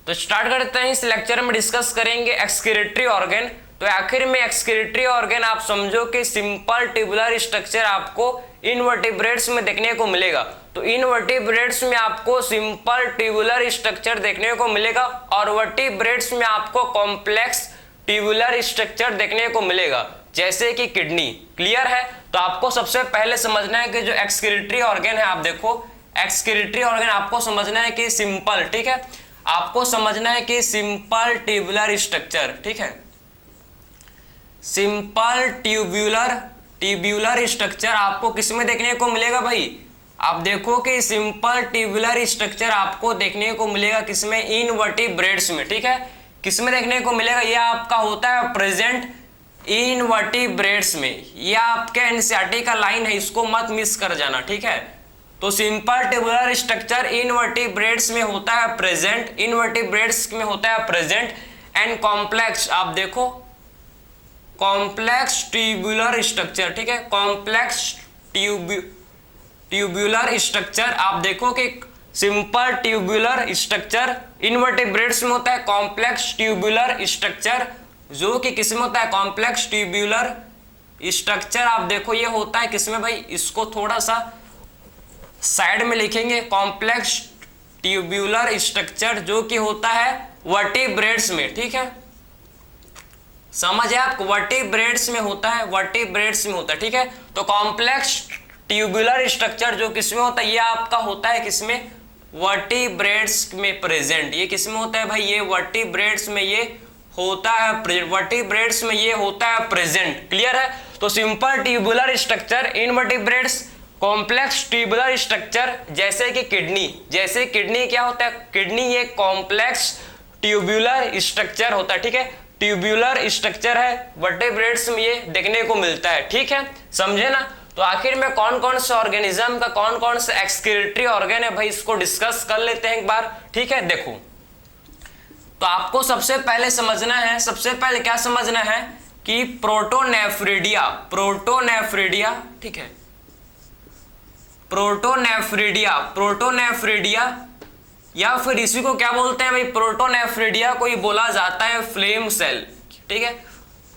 तो स्टार्ट करते हैं। इस लेक्चर में डिस्कस करेंगे एक्सक्रीटरी ऑर्गन। तो आखिर में एक्सक्रीटरी ऑर्गन आप समझो कि सिंपल ट्यूबुलर स्ट्रक्चर आपको इनवर्टिब्रेट्स में देखने को मिलेगा। तो इनवर्टिब्रेट्स में आपको सिंपल ट्यूबुलर स्ट्रक्चर देखने को मिलेगा और वर्टिब्रेट्स में आपको कॉम्प्लेक्स ट्यूबुलर स्ट्रक्चर देखने को मिलेगा, जैसे कि किडनी। क्लियर है? तो आपको सबसे पहले समझना है कि जो एक्सक्रीटरी ऑर्गन है, आप देखो एक्सक्रीटरी ऑर्गन आपको समझना है कि सिंपल, ठीक है, आपको समझना है कि सिंपल ट्यूबुलर स्ट्रक्चर, ठीक है, सिंपल ट्यूबुलर स्ट्रक्चर आपको किसमें देखने को मिलेगा भाई? आप देखो कि सिंपल ट्यूबुलर स्ट्रक्चर आपको देखने को मिलेगा किसमें? इनवर्टिब्रेट्स में, ठीक है। किसमें देखने को मिलेगा? ये आपका होता है प्रेजेंट इनवर्टिब्रेट्स में। ये आपके एनसीईआरटी का लाइन है, इसको मत मिस कर जाना, ठीक है। तो सिंपल ट्यूबुलर स्ट्रक्चर इनवर्टिब्रेट्स में होता है प्रेजेंट, इनवर्टिब्रेट्स में होता है प्रेजेंट एंड कॉम्प्लेक्स, आप देखो कॉम्प्लेक्स ट्यूबुलर स्ट्रक्चर, ठीक है, कॉम्प्लेक्स ट्यूबुलर स्ट्रक्चर। आप देखो कि सिंपल ट्यूबुलर स्ट्रक्चर इनवर्टिब्रेट्स में होता है, कॉम्प्लेक्स ट्यूबुलर स्ट्रक्चर जो कि किसमें होता है? कॉम्प्लेक्स ट्यूबुलर स्ट्रक्चर आप देखो ये होता है किसमें भाई? इसको थोड़ा सा साइड में लिखेंगे, कॉम्प्लेक्स ट्यूबुलर स्ट्रक्चर जो कि होता है वर्टिब्रेट्स में, ठीक है, समझ है आपको? वर्टिब्रेट्स में होता है, वर्टिब्रेट्स में होता है, ठीक है। तो कॉम्प्लेक्स ट्यूबुलर स्ट्रक्चर जो किसमें होता है? ये आपका होता है किसमें? वर्टिब्रेट्स में प्रेजेंट। ये किसमें होता है भाई? ये वर्टिब्रेट्स में ये होता है, वर्टिब्रेट्स में ये होता है प्रेजेंट। क्लियर है? तो simple tubular structure invertebrates, complex tubular structure जैसे कि किडनी, जैसे किडनी क्या होता है? किडनी ये कॉम्प्लेक्स ट्यूबुलर स्ट्रक्चर होता है, ठीक है, ट्यूबुलर स्ट्रक्चर है, वर्टिब्रेट्स में ये देखने को मिलता है, ठीक है, समझे ना? तो आखिर में कौन कौन से ऑर्गेनिज्म का कौन कौन से एक्सक्रीटरी ऑर्गन है भाई, इसको डिस्कस कर लेते हैं एक बार, ठीक है। देखो, तो आपको सबसे पहले समझना है, सबसे पहले क्या समझना है कि प्रोटोनेफ्रिडिया, प्रोटोनेफ्रिडिया, ठीक है, प्रोटोनेफ्रिडिया, प्रोटोनेफ्रिडिया या फिर इसी को क्या बोलते हैं भाई? प्रोटोनेफ्रिडिया को ही बोला जाता है फ्लेम सेल, ठीक है,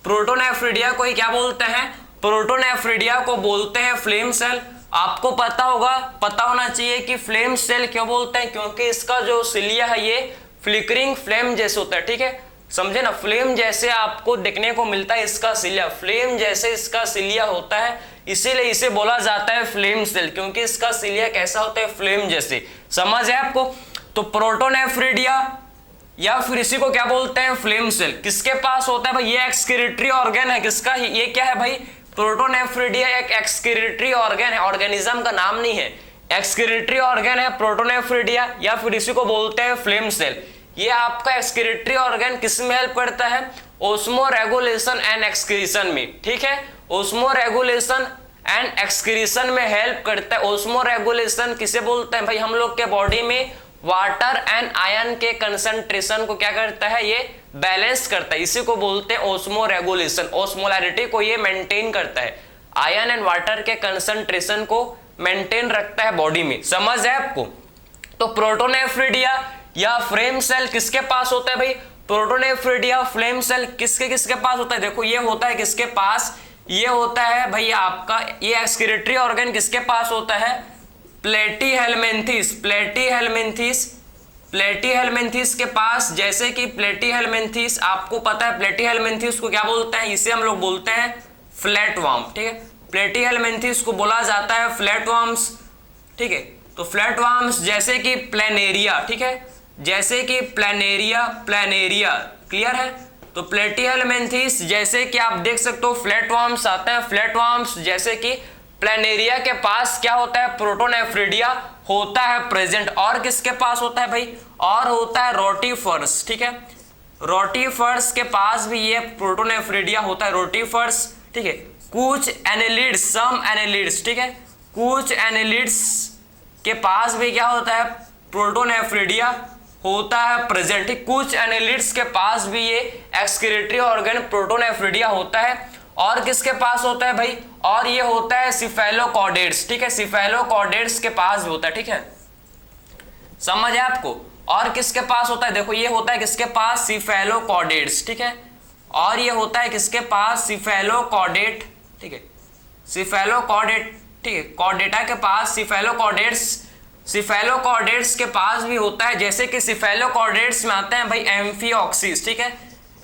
प्रोटोनेफ्रिडिया को ही क्या बोलते हैं? प्रोटोनेफ्रिडिया को बोलते हैं फ्लेम सेल। आपको पता होगा, पता होना चाहिए कि फ्लेम सेल क्यों बोलते हैं, क्योंकि इसका जो सिलिया है ये फ्लिकरिंग फ्लेम जैसे होता है, ठीक है, समझे ना? फ्लेम जैसे आपको देखने को मिलता है इसका सिलिया, फ्लेम जैसे इसका सिलिया होता है, इसीलिए इसे बोला जाता है फ्लेम सेल, क्योंकि इसका सिलिया कैसा होता है? फ्लेम जैसे। समझ है आपको? तो प्रोटोनेफ्रिडिया या फिर इसी को क्या बोलते हैं? Flame cell. किसके पास होता है भाई? ये एक्सक्रीटरी ऑर्गन है किसका? ये क्या है भाई? प्रोटोनेफ्रिडिया एक एक्सक्रीटरी ऑर्गन है, ऑर्गेनिज्म का नाम नहीं है, एक्सक्रीटरी ऑर्गन है प्रोटोनेफ्रिडिया या फिर इसी को बोलते हैं फ्लेम सेल। ये आपका एक्सक्रीटरी ऑर्गन किस में हेल्प करता है? ओस्मो रेगुलेशन एंड एक्सक्रीशन में, ठीक है, ओस्मो रेगुलेशन एंड एक्सक्रीशन में हेल्प करता है। ओस्मो रेगुलेशन किसे बोलते हैं भाई? हम लोग के बॉडी में वाटर एंड आयन के कंसंट्रेशन को क्या करता है? ये बैलेंस करता है, इसी को बोलते हैं ओस्मो रेगुलेशन। ओस्मोलैरिटी को ये मेंटेन करता है, आयन एंड वाटर के कंसंट्रेशन को मेंटेन रखता है बॉडी में। समझ है आपको? तो प्रोटोनेफ्रिडिया या फ्लेम सेल किसके पास होता है भाई? प्रोटोनेफ्रिडिया फ्लेम सेल किसके किसके पास होता है? देखो ये होता है किसके पास? ये होता है भाई आपका, ये एक्सक्रीटरी ऑर्गन किसके पास होता है? प्लेटीहेल्मिन्थेस, प्लेटीहेल्मिन्थेस, प्लेटीहेल्मिन्थेस के पास। जैसे कि प्लेटीहेल्मिन्थेस आपको पता है, प्लेटीहेल्मिन्थेस को क्या बोलते हैं? इसे हम लोग बोलते हैं फ्लैटवर्म, ठीक है, प्लेटीहेल्मिन्थेस को बोला जाता है फ्लैटवर्म्स, ठीक है। तो फ्लैटवर्म्स जैसे कि प्लेनेरिया, ठीक है, जैसे कि प्लेनेरिया, प्लेनेरिया, क्लियर है? तो प्लेटीहेल्मिन्थेस जैसे कि आप देख सकते हो फ्लैटवर्म्स आते हैं, फ्लैटवर्म्स जैसे कि प्लेनेरिया के पास क्या होता है? प्रोटोनेफ्रिडिया होता है प्रेजेंट। और किसके पास होता है भाई? और होता है रोटिफर्स, ठीक है, रोटिफर्स के पास भी ये प्रोटोनेफ्रिडिया होता है, रोटिफर्स, ठीक है। कुछ एनेलिड्स, सम एनेलिड्स, ठीक है, कुछ एनेलिड्स के पास भी क्या होता है? प्रोटोनेफ्रिडिया होता है प्रेजेंट, ठीक। कुछ एनेलिड्स के पास भी ये एक्सक्रीटरी ऑर्गन प्रोटोनेफ्रिडिया होता है। और किसके पास होता है भाई? और ये होता है सिफेलोकॉर्डेट्स, ठीक है, सिफेलोकॉर्डेट्स के पास भी होता है, ठीक है, समझ है आपको? और किसके पास होता है, देखो ये होता है किसके पास, सिफेलोकॉर्डेट्स, ठीक है, और ये होता है किसके पास, सिफेलोकॉर्डेट, ठीक है, सिफेलोकॉर्डेट, ठीक है, कॉर्डेटा के पास सिफेलोकॉर्डेट्स, सिफेलोकॉर्डेट्स के पास भी होता है, जैसे कि सिफेलोकॉर्डेट्स में आते हैं भाई एम्फिऑक्सिस, ठीक है,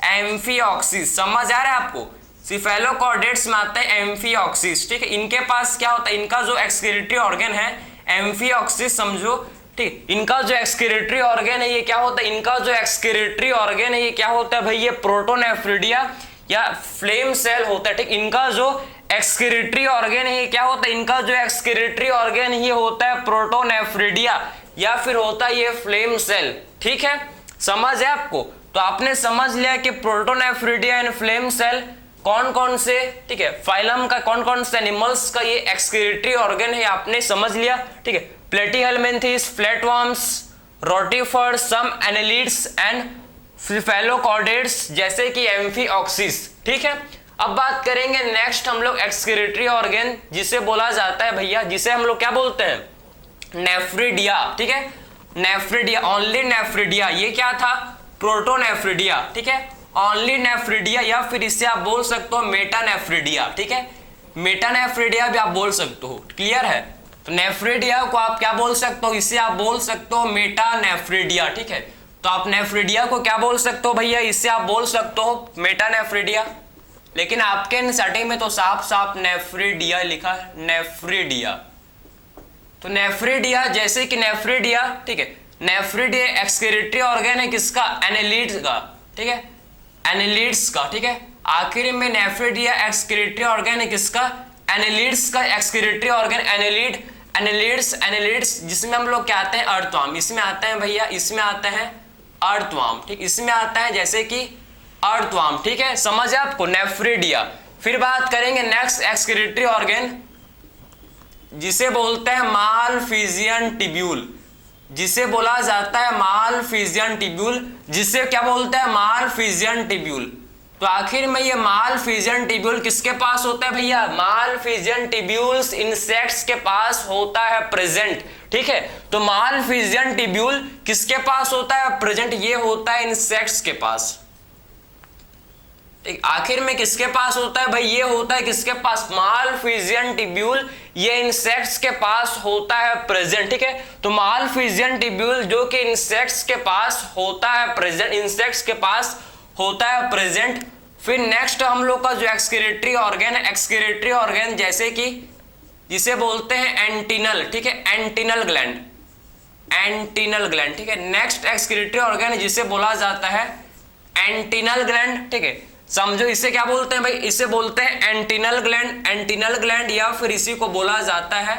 एम्फिऑक्सिस, समझ आ रहा है आपको, सिफेलोकॉर्डेट्स में आते हैं एम्फिऑक्सिस, ठीक है, इनके पास क्या होता है, इनका जो एक्सक्रीटरी ऑर्गन है एम्फिऑक्सिस, समझो, ठीक, इनका जो एक्सक्रीटरी ऑर्गन है ये क्या होता है, इनका जो एक्सक्रीटरी ऑर्गन है ये क्या होता है भाई, ये प्रोटोनेफ्रिडिया या फ्लेम सेल होता है, ठीक, इनका जो एक्सक्रीटरी ऑर्गन है ये क्या होता है, इनका जो एक्सक्रीटरी ऑर्गन ये होता है प्रोटोनेफ्रिडिया या फिर होता है ये फ्लेम सेल, ठीक है, समझ है आपको। तो आपने समझ लिया कि प्रोटोनेफ्रिडिया एंड फ्लेम सेल कौन कौन से, ठीक है, फाइलम का कौन कौन से एनिमल्स का ये एक्सक्रीटरी ऑर्गन है आपने समझ लिया, ठीक है, platyhelminthes, flatworms, rotifer, some annelids and cephalochordates जैसे कि एम्फिऑक्सिस, ठीक है। अब बात करेंगे नेक्स्ट हम लोग एक्सक्रीटरी ऑर्गन जिसे बोला जाता है भैया, जिसे हम लोग क्या बोलते हैं, नेफ्रिडिया, ठीक है, नेफ्रिडिया, ओनली नेफ्रिडिया, ये क्या था, प्रोटोनेफ्रिडिया, ठीक है, ओनली नेफ्रिडिया या फिर इससे आप बोल सकते हो मेटानेफ्रिडिया, ठीक है, मेटानेफ्रिडिया भी आप बोल सकते हो, क्लियर है। तो नेफ्रिडिया को आप क्या बोल सकते हो, इसे आप बोल सकते हो मेटानेफ्रिडिया, ठीक है, तो आप नेफ्रिडिया को क्या बोल सकते हो भैया, इससे आप बोल सकते हो मेटानेफ्रिडिया, लेकिन आपके एनसीईआरटी में तो साफ साफ नेफ्रिडिया लिखा है, नेफ्रिडिया, तो नेफ्रिडिया, जैसे कि नेफ्रिडिया, ठीक है, नेफ्रिडिया एक्सक्रीटरी ऑर्गन है किसका, एनालिड्स का, ठीक है, एनालिड्स का, ठीक है, आखिर में नेफ्रिडिया एक्सक्रीटरी ऑर्गन है किसका, एनालिड्स का excretory organ, annelid, annelids, annelids जिसमें हम लोग क्या आते हैं, अर्थवर्म, इसमें आते हैं भैया, इसमें आते हैं अर्थवर्म, ठीक, इसमें आता है जैसे कि अर्थवर्म, ठीक है, समझ है आपको, नेफ्रिडिया। फिर बात करेंगे नेक्स्ट एक्सक्रीटरी ऑर्गन जिसे बोलते हैं मालफिजियन टिब्यूल, जिसे बोला जाता है मालफिजियन टिब्यूल, जिसे क्या बोलते हैं, मालफिजियन टिब्यूल। तो आखिर में ये मालफिजियन टिब्यूल किसके पास होता है भैया, मालफिजियन टिब्यूल्स इंसेक्ट्स के पास होता है प्रेजेंट, ठीक है, तो मालफिजियन टिब्यूल किसके पास होता है प्रेजेंट, ये होता है इंसेक्ट्स के पास, ठीक, आखिर में किसके पास होता है भाई, ये होता है किसके पास, मालफिजियन टिब्यूल, ये इंसेक्ट्स के पास होता है प्रेजेंट, ठीक है, तो मालफिजियन टिब्यूल जो कि इंसेक्ट्स के पास होता है प्रेजेंट, इंसेक्ट्स के पास होता है प्रेजेंट। फिर नेक्स्ट हम लोग का जो एक्सक्रीटरी ऑर्गन है, एक्सक्रीटरी ऑर्गन जैसे कि जिसे बोलते हैं एंटिनल, ठीक है, एंटिनल ग्लैंड, एंटिनल ग्लैंड, ठीक है, नेक्स्ट एक्सक्रीटरी ऑर्गन जिसे बोला जाता है एंटिनल ग्लैंड, ठीक है, समझो इसे क्या बोलते हैं भाई, इसे बोलते हैं एंटिनल ग्लैंड, एंटिनल ग्लैंड या फिर इसी को बोला जाता है,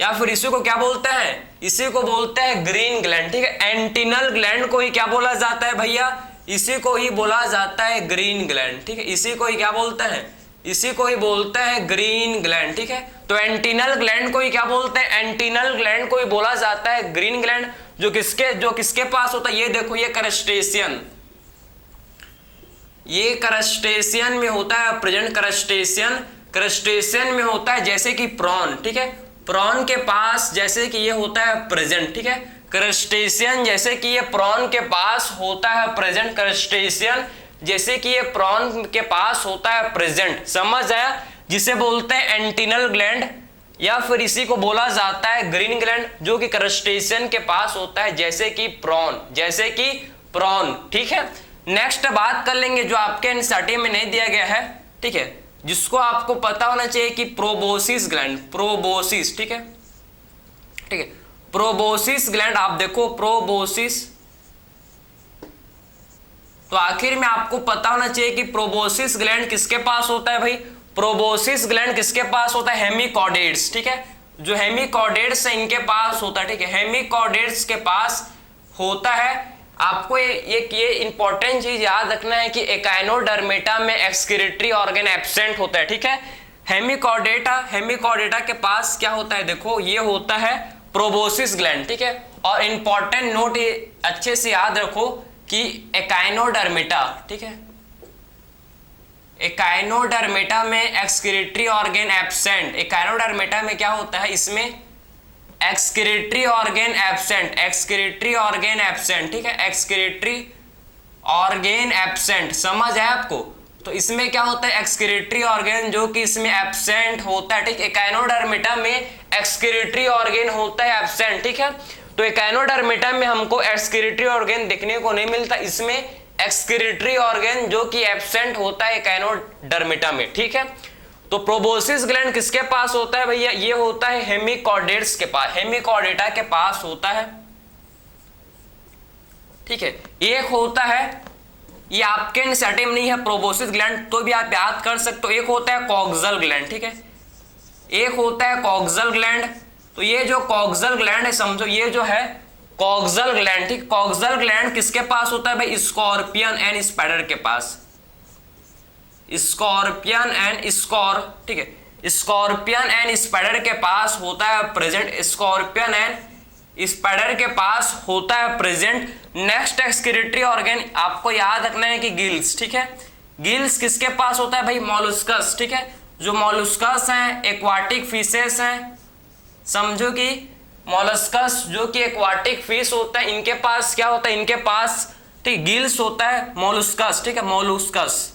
या फिर इसी को क्या बोलते हैं, इसी को बोलते हैं ग्रीन ग्लैंड, ठीक है, एंटिनल ग्लैंड को ही क्या बोला जाता है भैया, इसी को ही बोला जाता है ग्रीन ग्लैंड, ठीक है, इसी को ही क्या बोलते हैं, इसी को ही बोलते हैं ग्रीन ग्लैंड, ठीक है, तो एंटिनल ग्लैंड को ही क्या बोलते हैं, एंटिनल ग्लैंड को ही बोला जाता है ग्रीन ग्लैंड, जो किसके पास होता है, ये देखो, ये क्रस्टेशियन, ये क्रस्टेशियन में होता है प्रेजेंट, क्रस्टेशियन, क्रस्टेशियन में होता है जैसे कि प्रॉन, ठीक है, प्रॉन के पास जैसे कि ये होता है प्रेजेंट, ठीक है, क्रस्टेशियन जैसे कि ये प्रॉन के पास होता है प्रेजेंट, क्रस्टेशियन जैसे कि ये प्रॉन के पास होता है प्रेजेंट, समझ आया, जिसे बोलते हैं एंटिनल ग्लैंड या फिर इसी को बोला जाता है ग्रीन ग्लैंड, जो कि क्रस्टेशियन के पास होता है जैसे कि प्रॉन, जैसे कि प्रॉन, ठीक है। नेक्स्ट बात कर लेंगे जो आपके एनसीईआरटी में नहीं दिया गया है, ठीक है, जिसको आपको पता होना चाहिए कि प्रोबोसिस ग्लैंड, प्रोबोसिस, ठीक है, ठीक है, प्रोबोसिस ग्लैंड, आप देखो प्रोबोसिस, तो आखिर में आपको पता होना चाहिए कि प्रोबोसिस ग्लैंड किसके पास होता है भाई, प्रोबोसिस ग्लैंड किसके पास होता है, हेमिकॉर्डेट्स, ठीक है, जो हेमिकॉर्डेट्स है इनके पास होता है, ठीक है, हेमिकॉर्डेट्स के पास होता है। आपको ये इंपॉर्टेंट चीज याद रखना है कि एकाइनोडर्मेटा में एक्सक्रीटरी ऑर्गन एब्सेंट होता है, ठीक है, हेमिकॉर्डेटा के पास क्या होता है, देखो ये होता है प्रोबोसिस ग्लैंड, ठीक है, और इंपॉर्टेंट नोट ये अच्छे से याद रखो कि एकाइनोडर्मेटा, ठीक है, एकाइनोडर्मेटा में एक्सक्रीटरी ऑर्गन एब्सेंट, एकाइनोडर्मेटा में क्या होता है, इसमें excretory organ absent, excretory organ absent, ठीक है, एक्सक्रीटरी ऑर्गेन एब्सेंट, समझ है आपको। तो इसमें क्या होता है, एक्सक्रीटरी ऑर्गेन जो कि इसमें एब्सेंट होता है, ठीक है। एकाइनोडर्मिटा में एक्सक्रीटरी ऑर्गेन होता है एब्सेंट, ठीक है। तो एकाइनोडर्मिटा में हमको एक्सक्रीटरी ऑर्गेन देखने को नहीं मिलता, इसमें एक्सक्रीटरी ऑर्गेन जो कि एब्सेंट होता है एकाइनोडर्मिटा में, ठीक है। तो प्रोबोसिस ग्लैंड किसके पास होता है भैया, ये होता है हेमिकॉर्डेट्स के पास, हेमिकॉर्डेटा के पास होता है, ठीक है। एक होता है, ये आपके इनिशिएटिव नहीं है प्रोबोसिस ग्लैंड, तो भी आप याद कर सकते हो, एक होता है कॉक्सल ग्लैंड, ठीक है, एक होता है कॉक्सल ग्लैंड। तो ये जो कॉक्सल ग्लैंड है, समझो ये जो है कॉक्सल ग्लैंड, ठीक, कॉक्सल ग्लैंड किसके पास होता है भाई, स्कॉर्पियन एंड स्पाइडर के पास, स्कॉर्पियन एंड ठीक है, स्कॉर्पियन एंड स्पाइडर के पास होता है प्रेजेंट, स्कॉर्पियन एंड स्पाइडर के पास होता है प्रेजेंट। नेक्स्ट एक्सक्रीटरी ऑर्गन आपको याद रखना है कि गिल्स, ठीक है, गिल्स किसके पास होता है भाई, मॉलस्कस, ठीक है। जो मॉलस्कस हैं, एक्वाटिक फिशेस हैं, समझो कि मॉलस्कस जो कि एक्वाटिक फिश होता है, इनके पास क्या होता है, इनके पास ठीक गिल्स होता है, मॉलस्कस, ठीक है, मॉलस्कस,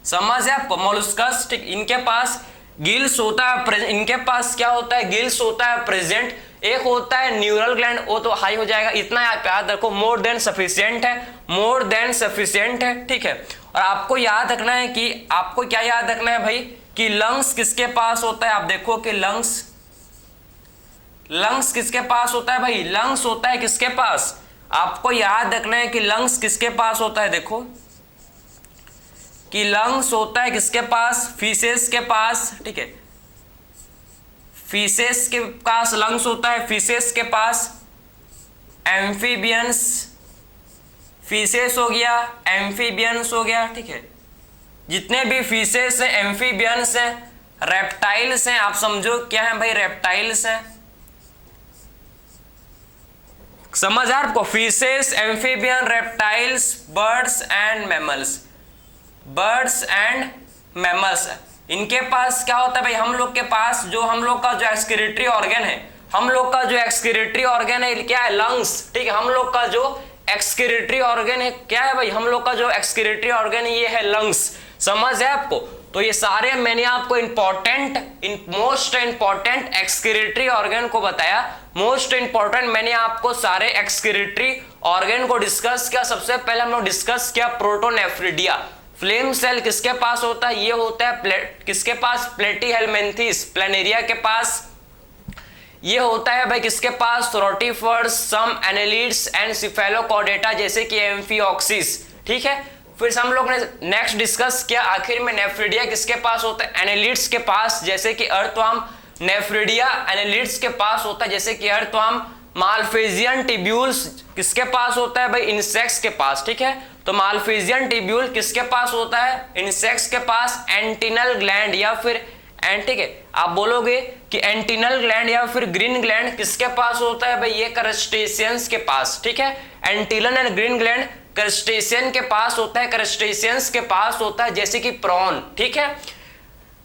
समझ है आपको, मॉलस्कस, ठीक, इनके पास गिल्स होता है, इनके पास क्या होता है, गिल्स होता है प्रेजेंट। एक होता है न्यूरल ग्लैंड, वो तो हाई हो जाएगा, इतना आप याद रखो, मोर देन सफिशिएंट है, मोर देन सफिशिएंट है, ठीक है। और आपको याद रखना है कि आपको क्या याद रखना है भाई, कि लंग्स किसके पास होता है, आप देखो कि लंग्स किसके पास होता है भाई, लंग्स होता है किसके पास, आपको याद रखना है कि लंग्स किसके पास होता है, देखो कि लंग्स होता है किसके पास, फिशेस के पास, ठीक है, फिशेस के पास लंग्स होता है, फिशेस के पास, एम्फीबियंस, फिशेस हो गया, एम्फीबियंस हो गया, ठीक है, जितने भी फिशेस हैं, एम्फीबियंस हैं, रेप्टाइल्स हैं, आप समझो क्या है भाई, रेप्टाइल्स हैं, समझ आ आपको, fishes, amphibian, reptiles, birds and mammals, birds and mammals, इनके पास क्या होता है भाई, हम लोग के पास जो हम लोग का जो एक्सक्रीटरी ऑर्गन है, हम लोग का जो एक्सक्रीटरी ऑर्गन है क्या है, लंग्स, ठीक है, हम लोग का जो एक्सक्रीटरी ऑर्गन है क्या है भाई, हम लोग का जो एक्सक्रीटरी ऑर्गन है ये है लंग्स, समझ है आपको। तो ये सारे मैंने आपको मोस्ट इंपॉर्टेंट एक्सक्रीटरी ऑर्गन को बताया, मोस्ट इंपॉर्टेंट मैंने आपको सारे एक्सक्रीटरी ऑर्गन को डिस्कस किया। सबसे पहले हम लोग डिस्कस किया प्रोटोनेफ्रिडिया, फ्लेम सेल किसके पास होता है, ये होता है किसके पास, प्लेटीहेलमिन्थेस, प्लेनेरिया के पास, ये होता है भाई किसके पास, rotifers, some annelids and cephalochordata जैसे कि एम्फिऑक्सिस, ठीक है। फिर हम लोग ने नेक्स्ट डिस्कस किया आखिर में नेफ्रिडिया किसके पास होता है, एनालिड्स के पास जैसे कि अर्थवर्म, नेफ्रिडिया एनालिड्स के पास होता है जैसे कि अर्थवर्म। मालफिजियन टिब्यूल्स किसके पास होता है भाई, इंसेक्ट्स के पास, ठीक है। तो मालफिजियन टिब्यूल किसके पास होता है, इंसेक्ट्स के पास। एंटिनल ग्लैंड या फिर ठीक है, आप बोलोगे कि एंटिनल ग्लैंड या फिर ग्रीन ग्लैंड किसके पास होता है भाई, ये क्रस्टेशियंस के पास, ठीक है। एंटिलन एंड ग्रीन ग्लैंड क्रस्टेशियन के पास होता है, क्रस्टेशियंस के पास होता है जैसे कि प्रॉन, ठीक है।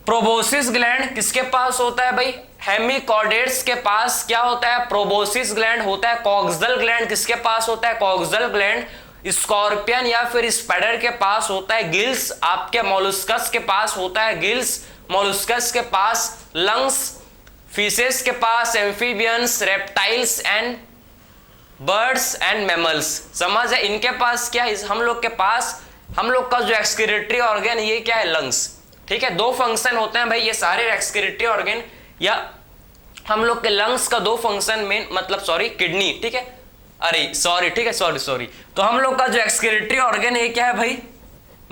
प्रोबोसिस ग्लैंड किसके पास होता है भाई, हेमिकॉर्डेट्स के पास क्या होता है, प्रोबोसिस ग्लैंड होता है। कॉक्सल ग्लैंड किसके पास होता है, कॉक्सल ग्लैंड स्कॉर्पियन या फिर स्पाइडर के पास होता है। गिल्स आपके मोलस्कस के पास होता है, गिल्स मोलस्कस के पास। लंग्स फिशेस के पास, amphibians, reptiles and birds and mammals, समझ है। इनके पास क्या है, हम लोग के पास, हम लोग का जो एक्सक्रीटरी ऑर्गन ये क्या है, लंग्स, ठीक है। दो फंक्शन होते हैं भाई ये सारे एक्सक्रीटरी ऑर्गन, या हम लोग के लंग्स का दो फंक्शन मेन, मतलब सॉरी किडनी, ठीक है, अरे सॉरी, ठीक है, सॉरी। तो हम लोग का जो एक्सक्रीटरी ऑर्गन है क्या है भाई,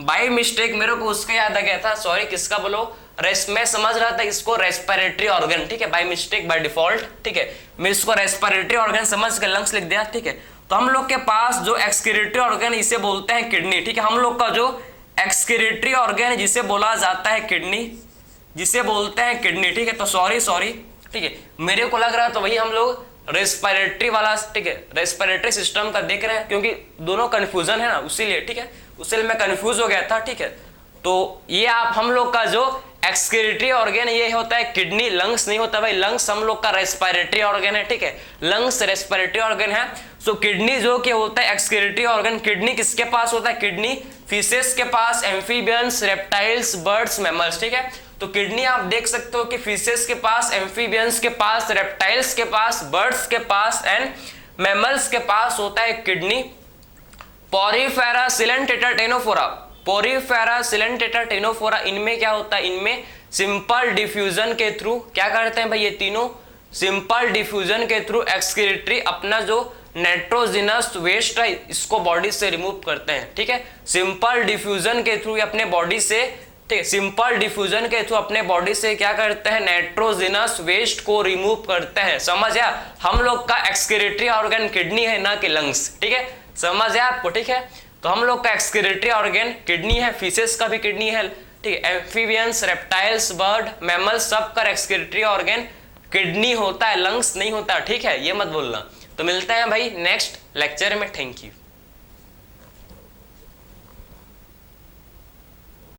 बाय मिस्टेक मेरे को उसका याद आ गया था, सॉरी, किसका बोलो, मैं समझ रहा था इसको रेस्पिरेटरी ऑर्गन, ठीक है, बाय मिस्टेक, बाय डिफॉल्ट, ठीक है, मैं इसको रेस्पिरेटरी ऑर्गन समझ के लंग्स लिख दिया, ठीक है। तो हम लोग के पास जो एक्सक्रीटरी ऑर्गन इसे बोलते हैं किडनी, ठीक है। हम लोग का जो एक्सक्रीटरी ऑर्गन है जिसे बोला जाता है किडनी, जिसे बोलते हैं किडनी, ठीक है। तो सॉरी, ठीक है, मेरे को लग रहा है तो वही हम लोग रेस्पिरेटरी वाला, ठीक है, रेस्पिरेटरी सिस्टम का देख रहे हैं, क्योंकि दोनों कंफ्यूजन है ना, उसीलिए, ठीक है, उससे मैं कंफ्यूज हो गया था, ठीक है। तो ये आप हम लोग का जो एक्सक्रीटरी ऑर्गन ये होता है किडनी, लंग्स नहीं होता भाई। लंग्स हम लोग का रेस्पिरेटरी ऑर्गन है, ठीक है, लंग्स रेस्पिरेटरी ऑर्गन है। सो किडनी जो कि होता है एक्सक्रीटरी ऑर्गन, किडनी किसके पास होता है? किडनी फिशेस के पास, एम्फीबियंस, रेप्टाइल्स, बर्ड्स, मैमल्स, ठीक है। तो किडनी आप देख सकते हो कि फिशेस के पास, एम्फीबियंस के पास, रेप्टाइल्स के पास, बर्ड्स के पास एंड मैमल्स के पास होता है kidney. Porifera, coelenterata, ctenophora, porifera, coelenterata, ctenophora, इनमें क्या होता है? इनमें सिंपल डिफ्यूजन के थ्रू क्या करते हैं भाई? ये तीनों सिंपल डिफ्यूजन के थ्रू एक्सक्रीटरी अपना जो नाइट्रोजनस वेस्ट है इसको बॉडी से रिमूव करते हैं, ठीक है। सिंपल डिफ्यूजन के थ्रू अपने बॉडी से, ठीक है, सिंपल डिफ्यूजन के थ्रू अपने बॉडी से क्या करते हैं? नाइट्रोजनस वेस्ट को रिमूव करते हैं। समझ आया? हम लोग का एक्सक्रीटरी ऑर्गन किडनी है, ना कि लंग्स, ठीक है, समझ आया आपको? ठीक है, तो हम लोग का एक्सक्रीटरी ऑर्गन किडनी है, फिशेस का भी किडनी है, ठीक है, एम्फीबियंस, रेप्टाइल्स, बर्ड, मैमल्स सब का एक्सक्रीटरी ऑर्गन किडनी होता है, लंग्स नहीं होता, ठीक है, ये मत बोलना। तो मिलते हैं भाई नेक्स्ट लेक्चर में, थैंक यू।